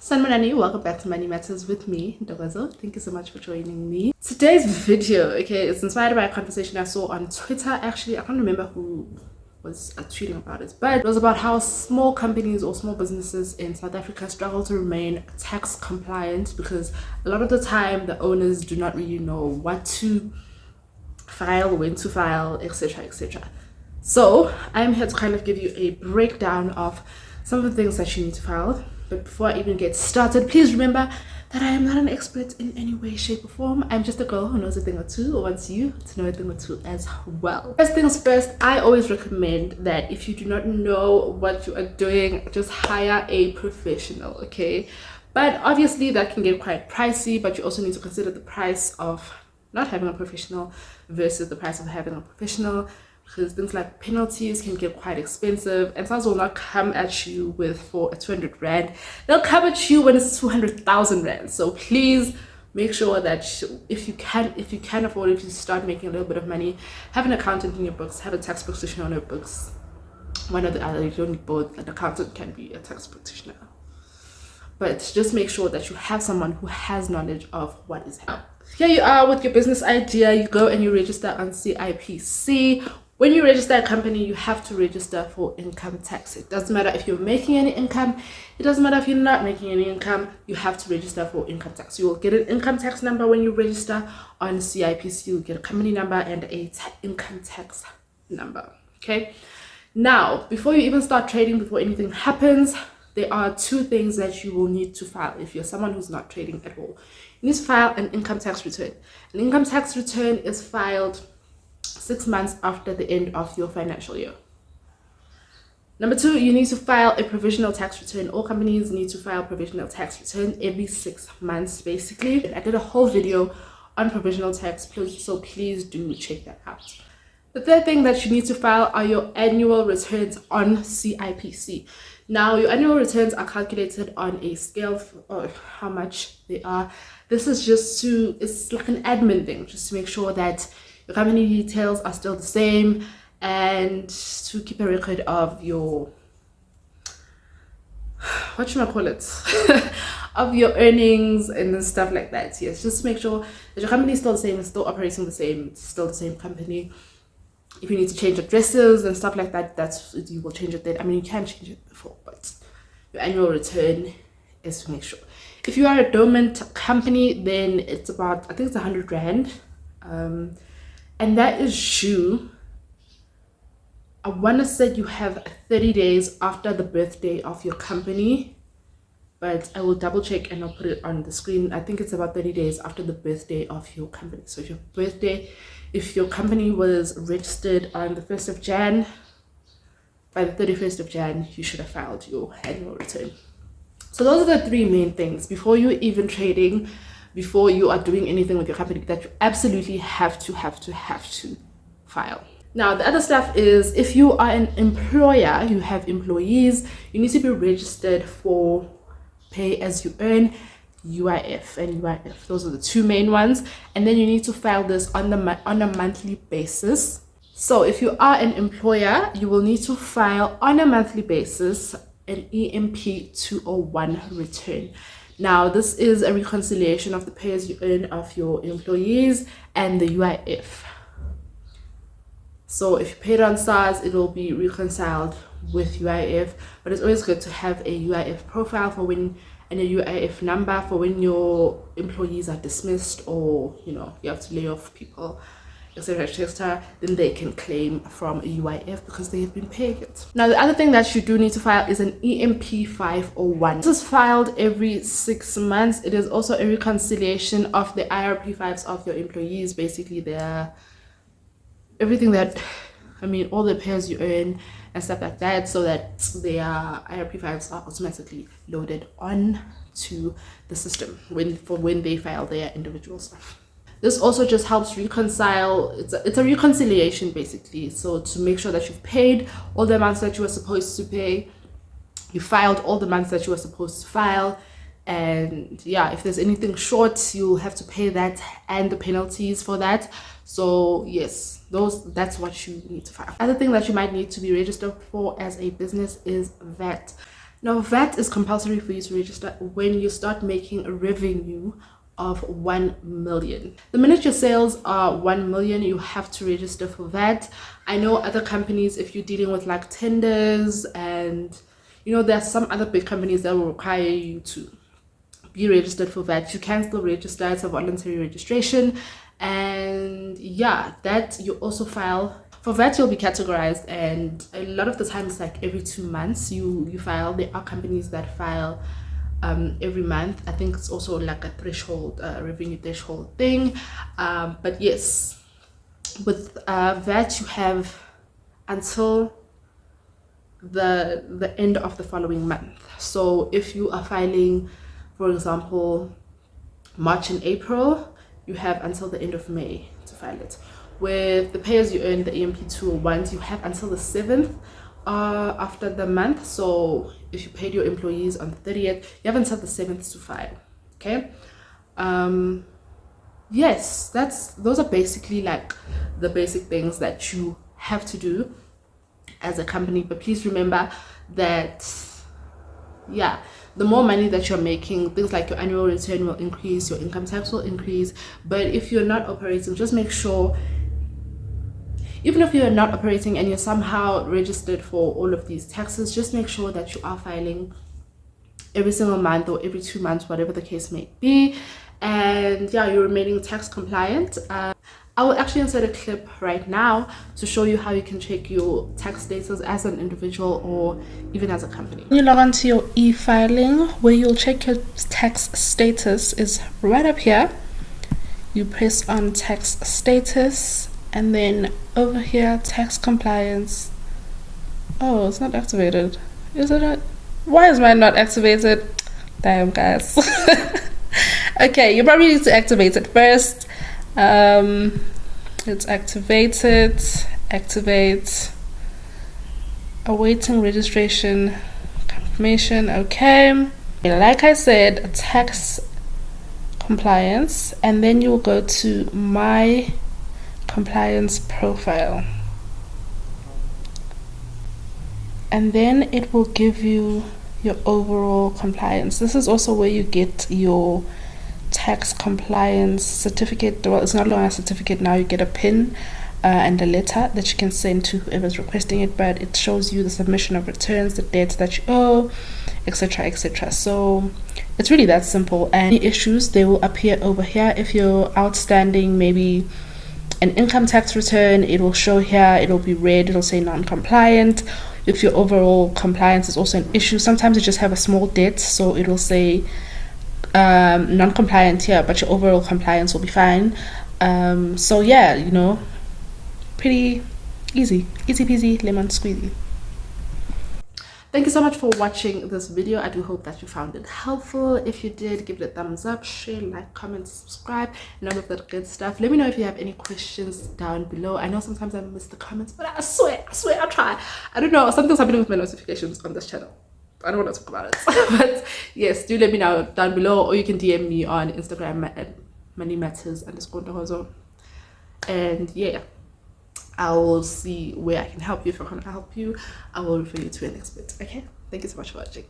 Sanibonani, welcome back to Money Matters with me, Ndogazo. Thank you so much for joining me. Today's video, it's inspired by a conversation I saw on Twitter. Actually, I can't remember who was tweeting about it, but it was about how small companies or small businesses in South Africa struggle to remain tax compliant because a lot of the time the owners do not really know what to file, when to file, etc, etc. So I'm here to kind of give you a breakdown of some of the things that you need to file. But before I even get started, please remember that I am not an expert in any way, shape or form. I'm just a girl who knows a thing or two, or wants you to know a thing or two as well. First things first, I always recommend that if you do not know what you are doing, just hire a professional, okay? But obviously that can get quite pricey, but you also need to consider the price of not having a professional versus the price of having a professional, because things like penalties can get quite expensive, and some will not come at you with for a 200 rand. They'll come at you when it's 200,000 rand. So please make sure that if you can afford, if you start making a little bit of money, have an accountant in your books, have a tax practitioner on your books. One or the other. You don't need both. An accountant can be a tax practitioner, but just make sure that you have someone who has knowledge of what is happening. Here you are with your business idea. You go and you register on Cipc. When you register a company, you have to register for income tax. It doesn't matter if you're making any income. It doesn't matter if you're not making any income. You have to register for income tax. You will get an income tax number when you register on Cipc. You'll get a company number and a income tax number. Okay. Now, before you even start trading, before anything happens, there are two things that you will need to file if you're someone who's not trading at all. You need to file an income tax return. An income tax return is filed 6 months after the end of your financial year. Number two, you need to file a provisional tax return. All companies need to file provisional tax return every 6 months, basically. I did a whole video on provisional tax, so please do check that out. The third thing that you need to file are your annual returns on Cipc. Now, your annual returns are calculated on a scale of how much they are. This is it's like an admin thing, just to make sure that your company details are still the same and to keep a record of your, what should I call it? of your earnings and stuff like that. Yes, just to make sure that your company is still the same, it's still operating the same, it's still the same company. If you need to change addresses and stuff like that, you will change it then. I mean, you can change it before, but your annual return is to make sure. If you are a dormant company, then it's about, I think it's 100 rand. And that is due, I want to say you have 30 days after the birthday of your company, but I will double check and I'll put it on the screen. I think it's about 30 days after the birthday of your company. So if your company was registered on the 1st of Jan, by the 31st of Jan, you should have filed your annual return. So those are the three main things before you even trading, before you are doing anything with your company, that you absolutely have to file. Now, the other stuff is, if you are an employer, you have employees, you need to be registered for pay as you earn, UIF and UIF. Those are the two main ones. And then you need to file this on a monthly basis. So if you are an employer, you will need to file on a monthly basis an EMP 201 return. Now, this is a reconciliation of the pay as you earn of your employees and the UIF. So if you paid on SARS, it will be reconciled with UIF, but it's always good to have a UIF profile for when, and a UIF number for when your employees are dismissed, or you have to lay off people, etc., then they can claim from a UIF because they have been paid it. Now, the other thing that you do need to file is an EMP 501. This is filed every 6 months. It is also a reconciliation of the IRP5s of your employees, basically everything that, all the pay as you earn and stuff like that, so that their IRP5s are automatically loaded on to the system when they file their individual stuff. This also just helps reconcile. It's a reconciliation, basically. So to make sure that you've paid all the amounts that you were supposed to pay, you filed all the months that you were supposed to file, and yeah, if there's anything short, you'll have to pay that and the penalties for that. So yes, that's what you need to file. Other thing that you might need to be registered for as a business is VAT. Now, VAT is compulsory for you to register when you start making a revenue of 1 million. The minute your sales are 1 million, you have to register for VAT. I know other companies, if you're dealing with like tenders, and you know, there's some other big companies that will require you to be registered for VAT. You can still register. It's a voluntary registration. And yeah, that you also file for VAT. You'll be categorized, and a lot of the times, like every 2 months, you file. There are companies that file every month. I think it's also like a threshold, revenue threshold thing. But yes, with VAT, you have until the end of the following month. So if you are filing, for example, March and April, you have until the end of May to file it. With the pay as you earn, the EMP 201s, you have until the 7th after the month. So if you paid your employees on the 30th, you have until the 7th to file. Okay. Yes, those are basically like the basic things that you have to do as a company. But please remember that, yeah, the more money that you're making, things like your annual return will increase, your income tax will increase. But if you're not operating, just make sure, even if you're not operating and you're somehow registered for all of these taxes, just make sure that you are filing every single month or every 2 months, whatever the case may be. And yeah, you're remaining tax compliant. I will actually insert a clip right now to show you how you can check your tax status as an individual or even as a company. When you log on to your e-filing, where you'll check your tax status is right up here. You press on tax status, and then over here, tax compliance. Oh, it's not activated. Is it not? Why is mine not activated? Damn, guys. Okay, you probably need to activate it first. It's activated. Activate. Awaiting registration confirmation. Okay. Like I said, tax compliance, and then you'll go to my compliance profile, and then it will give you your overall compliance. This is also where you get your tax compliance certificate. Well, it's not long a certificate now. You get a pin and a letter that you can send to whoever's requesting it, but it shows you the submission of returns, the debts that you owe, etc, etc. So it's really that simple. And any issues, they will appear over here. If you're outstanding maybe an income tax return, it will show here. It'll be red. It'll say non-compliant. If your overall compliance is also an issue, sometimes you just have a small debt, so it will say non-compliant here, but your overall compliance will be fine. So yeah, you know, pretty easy peasy lemon squeezy. Thank you so much for watching this video. I do hope that you found it helpful. If you did, give it a thumbs up, share, like, comment, subscribe, and all of that good stuff. Let me know if you have any questions down below. I know sometimes I miss the comments, but I swear I'll try. I don't know, something's happening with my notifications on this channel. I don't want to talk about it. But yes, do let me know down below, or you can DM me on Instagram at moneymatters_. And yeah, I will see where I can help you. If I can't help you, I will refer you to an expert. Okay, thank you so much for watching.